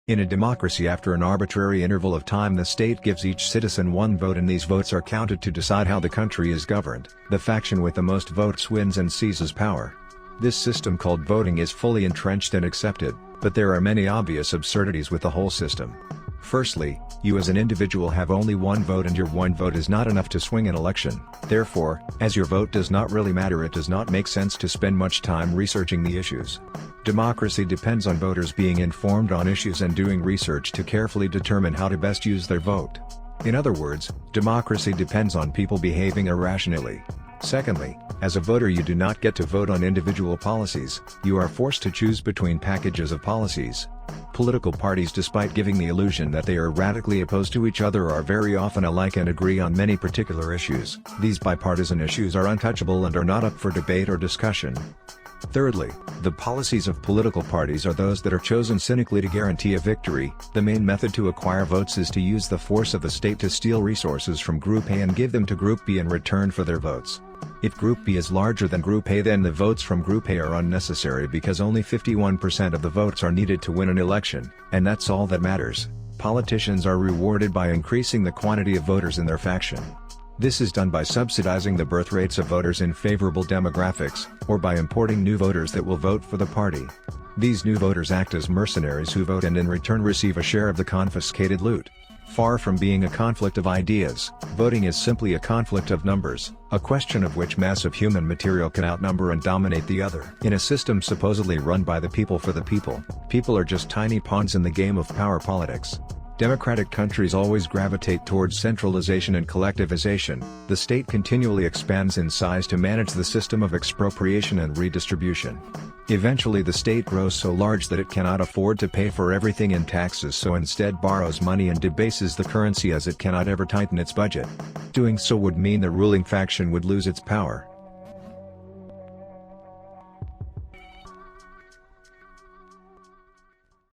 In a democracy, after an arbitrary interval of time, the state gives each citizen one vote, and these votes are counted to decide how the country is governed. The faction with the most votes wins and seizes power. This system called voting is fully entrenched and accepted, but there are many obvious absurdities with the whole system. Firstly, you as an individual have only one vote, and your one vote is not enough to swing an election. Therefore, as your vote does not really matter, it does not make sense to spend much time researching the issues. Democracy depends on voters being informed on issues and doing research to carefully determine how to best use their vote. In other words, democracy depends on people behaving irrationally. Secondly, as a voter, you do not get to vote on individual policies, you are forced to choose between packages of policies. Political parties, despite giving the illusion that they are radically opposed to each other, are very often alike and agree on many particular issues. These bipartisan issues are untouchable and are not up for debate or discussion. Thirdly, the policies of political parties are those that are chosen cynically to guarantee a victory. The main method to acquire votes is to use the force of the state to steal resources from Group A and give them to Group B in return for their votes. If Group B is larger than Group A, then the votes from Group A are unnecessary because only 51% of the votes are needed to win an election, and that's all that matters. Politicians are rewarded by increasing the quantity of voters in their faction. This is done by subsidizing the birth rates of voters in favorable demographics, or by importing new voters that will vote for the party. These new voters act as mercenaries who vote and in return receive a share of the confiscated loot. Far from being a conflict of ideas, voting is simply a conflict of numbers, a question of which mass of human material can outnumber and dominate the other. In a system supposedly run by the people for the people, people are just tiny pawns in the game of power politics. Democratic countries always gravitate towards centralization and collectivization. The state continually expands in size to manage the system of expropriation and redistribution. Eventually the state grows so large that it cannot afford to pay for everything in taxes, so instead borrows money and debases the currency, as it cannot ever tighten its budget. Doing so would mean the ruling faction would lose its power.